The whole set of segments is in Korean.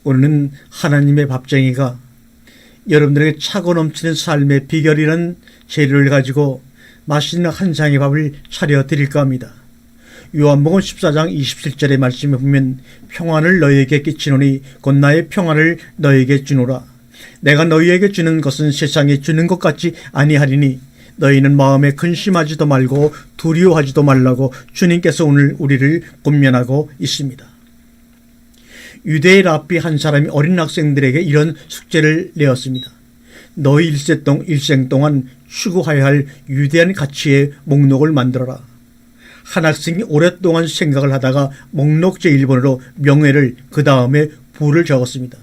오늘은 하나님의 밥쟁이가 여러분들에게 차고 넘치는 삶의 비결이라는 재료를 가지고 맛있는 한 상의 밥을 차려 드릴까 합니다. 요한복음 14장 27절의 말씀에 보면 평안을 너희에게 끼치노니 곧 나의 평안을 너희에게 주노라. 내가 너희에게 주는 것은 세상에 주는 것 같지 아니하리니 너희는 마음에 근심하지도 말고 두려워하지도 말라고 주님께서 오늘 우리를 권면하고 있습니다. 유대의 랍비 한 사람이 어린 학생들에게 이런 숙제를 내었습니다. 너희 일생 동안 추구하여야 할 유대한 가치의 목록을 만들어라. 한 학생이 오랫동안 생각을 하다가 목록제 1번으로 명예를 그 다음에 부를 적었습니다.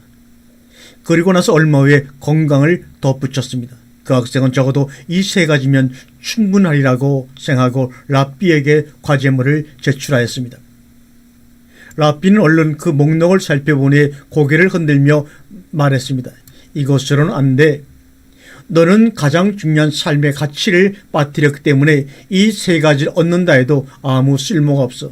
그리고 나서 얼마 후에 건강을 덧붙였습니다. 그 학생은 적어도 이 세 가지면 충분하리라고 생각하고 랍비에게 과제물을 제출하였습니다. 랍비는 얼른 그 목록을 살펴보니 고개를 흔들며 말했습니다. 이것으로는 안 돼. 너는 가장 중요한 삶의 가치를 빠뜨렸기 때문에 이 세 가지를 얻는다 해도 아무 쓸모가 없어.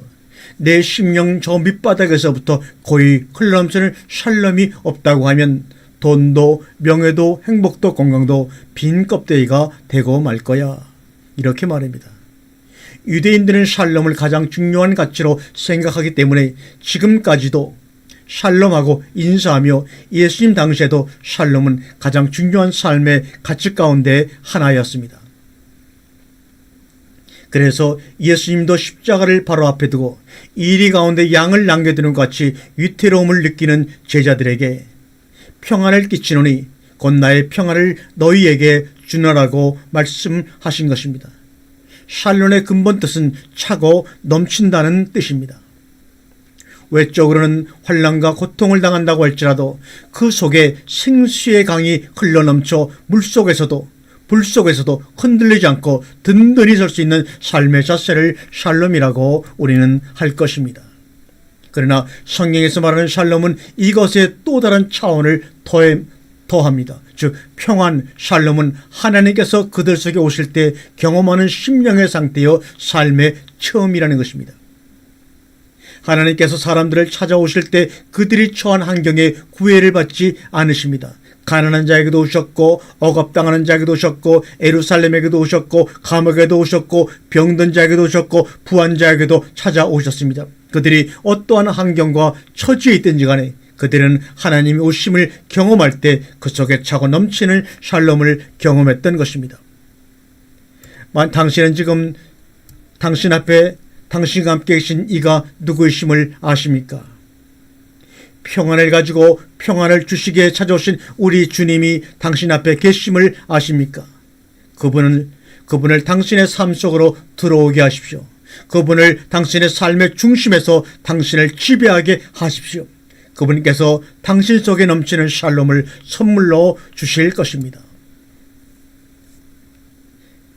내 심령 저 밑바닥에서부터 거의 흘러넘치는 샬롬이 없다고 하면 돈도 명예도 행복도 건강도 빈 껍데기가 되고 말 거야. 이렇게 말합니다. 유대인들은 샬롬을 가장 중요한 가치로 생각하기 때문에 지금까지도 샬롬하고 인사하며 예수님 당시에도 샬롬은 가장 중요한 삶의 가치 가운데 하나였습니다. 그래서 예수님도 십자가를 바로 앞에 두고 이리 가운데 양을 남겨두는 것 같이 위태로움을 느끼는 제자들에게 평안을 끼치노니 곧 나의 평안을 너희에게 주노라고 말씀하신 것입니다. 샬롬의 근본 뜻은 차고 넘친다는 뜻입니다. 외적으로는 환난과 고통을 당한다고 할지라도 그 속에 생수의 강이 흘러넘쳐 물속에서도 불속에서도 흔들리지 않고 든든히 설 수 있는 삶의 자세를 샬롬이라고 우리는 할 것입니다. 그러나 성경에서 말하는 샬롬은 이것의 또 다른 차원을 더합니다. 즉 평안, 샬롬은 하나님께서 그들 속에 오실 때 경험하는 심령의 상태여 삶의 처음이라는 것입니다. 하나님께서 사람들을 찾아오실 때 그들이 처한 환경에 구애를 받지 않으십니다. 가난한 자에게도 오셨고 억압당하는 자에게도 오셨고 예루살렘에게도 오셨고 감옥에도 오셨고 병든 자에게도 오셨고 부한 자에게도 찾아오셨습니다. 그들이 어떠한 환경과 처지에 있든지 간에 그들은 하나님의 오심을 경험할 때 그 속에 차고 넘치는 샬롬을 경험했던 것입니다. 당신은 지금 당신 앞에 당신과 함께 계신 이가 누구이심을 아십니까? 평안을 가지고 평안을 주시기에 찾아오신 우리 주님이 당신 앞에 계심을 아십니까? 그분을 당신의 삶 속으로 들어오게 하십시오. 그분을 당신의 삶의 중심에서 당신을 지배하게 하십시오. 그분께서 당신 속에 넘치는 샬롬을 선물로 주실 것입니다.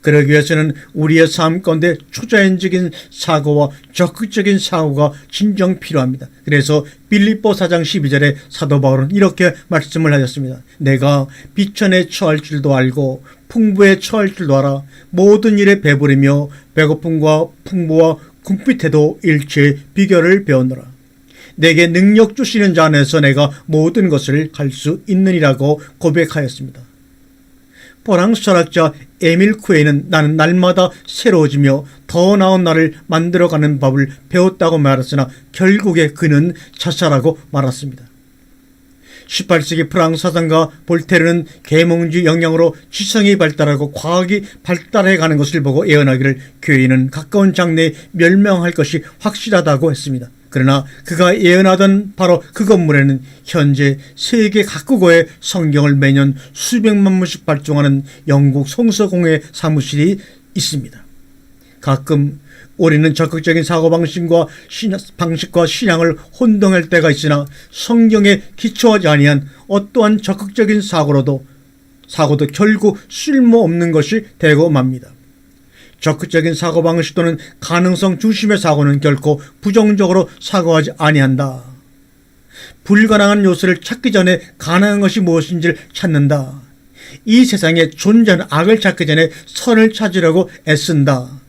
그러기 위해서는 우리의 삶 가운데 초자연적인 사고와 적극적인 사고가 진정 필요합니다. 그래서 빌립보 4장 12절에 사도 바울은 이렇게 말씀을 하셨습니다. 내가 비천에 처할 줄도 알고 풍부에 처할 줄도 알아 모든 일에 배부르며 배고픔과 풍부와 궁핍에도 일체의 비결을 배우노라. 내게 능력 주시는 자 안에서 내가 모든 것을 할 수 있느니라고 고백하였습니다. 프랑스 철학자 에밀 쿠에는 나는 날마다 새로워지며 더 나은 나를 만들어가는 법을 배웠다고 말했으나 결국에 그는 자살하고 말았습니다. 18세기 프랑스 사상가 볼테르는 계몽주의 영향으로 지성이 발달하고 과학이 발달해가는 것을 보고 예언하기를 교회는 가까운 장래에 멸망할 것이 확실하다고 했습니다. 그러나 그가 예언하던 바로 그 건물에는 현재 세계 각국의 성경을 매년 수백만 문씩 발송하는 영국 성서공회 사무실이 있습니다. 가끔 우리는 적극적인 사고방식과 신앙을 혼동할 때가 있으나 성경에 기초하지 아니한 어떠한 적극적인 사고도 결국 쓸모없는 것이 되고 맙니다. 적극적인 사고방식 또는 가능성 중심의 사고는 결코 부정적으로 사고하지 아니한다. 불가능한 요소를 찾기 전에 가능한 것이 무엇인지를 찾는다. 이 세상에 존재하는 악을 찾기 전에 선을 찾으려고 애쓴다.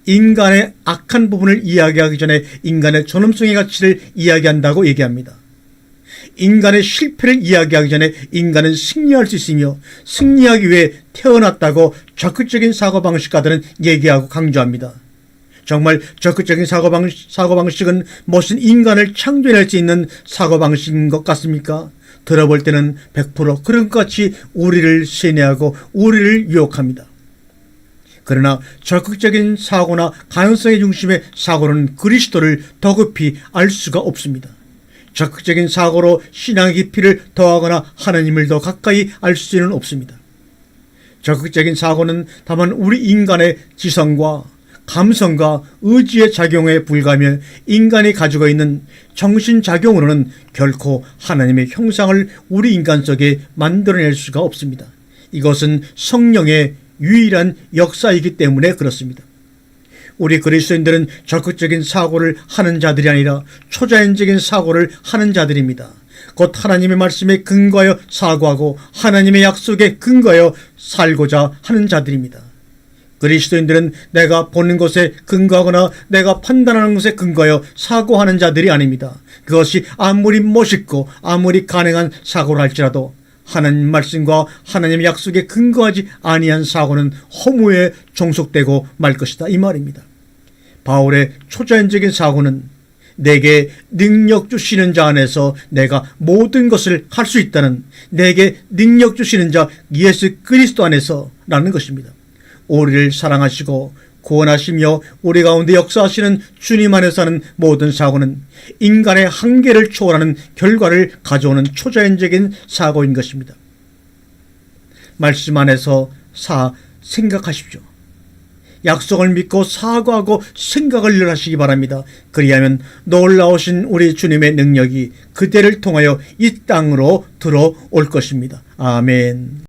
인간의 악한 부분을 이야기하기 전에 인간의 존엄성의 가치를 이야기한다고 얘기합니다. 인간의 실패를 이야기하기 전에 인간은 승리할 수 있으며 승리하기 위해 태어났다고 적극적인 사고방식가들은 얘기하고 강조합니다. 정말 적극적인 사고방식은 멋진 인간을 창조해낼 수 있는 사고방식인 것 같습니까? 들어볼 때는 100% 그런 것 같이 우리를 세뇌하고 우리를 유혹합니다. 그러나 적극적인 사고나 가능성의 중심의 사고는 그리스도를 더 깊이 알 수가 없습니다. 적극적인 사고로 신앙의 깊이를 더하거나 하나님을 더 가까이 알 수는 없습니다. 적극적인 사고는 다만 우리 인간의 지성과 감성과 의지의 작용에 불과하며 인간이 가지고 있는 정신작용으로는 결코 하나님의 형상을 우리 인간 속에 만들어낼 수가 없습니다. 이것은 성령의 유일한 역사이기 때문에 그렇습니다. 우리 그리스도인들은 적극적인 사고를 하는 자들이 아니라 초자연적인 사고를 하는 자들입니다. 곧 하나님의 말씀에 근거하여 사고하고 하나님의 약속에 근거하여 살고자 하는 자들입니다. 그리스도인들은 내가 보는 것에 근거하거나 내가 판단하는 것에 근거하여 사고하는 자들이 아닙니다. 그것이 아무리 멋있고 아무리 가능한 사고를 할지라도 하나님 말씀과 하나님의 약속에 근거하지 아니한 사고는 허무에 종속되고 말 것이다, 이 말입니다. 바울의 초자연적인 사고는 내게 능력 주시는 자 안에서 내가 모든 것을 할 수 있다는, 내게 능력 주시는 자 예수 그리스도 안에서 라는 것입니다. 우리를 사랑하시고 구원하시며 우리 가운데 역사하시는 주님 안에서 하는 모든 사고는 인간의 한계를 초월하는 결과를 가져오는 초자연적인 사고인 것입니다. 말씀 안에서 생각하십시오. 약속을 믿고 사고하고 생각을 늘 하시기 바랍니다. 그리하면 놀라우신 우리 주님의 능력이 그대를 통하여 이 땅으로 들어올 것입니다. 아멘.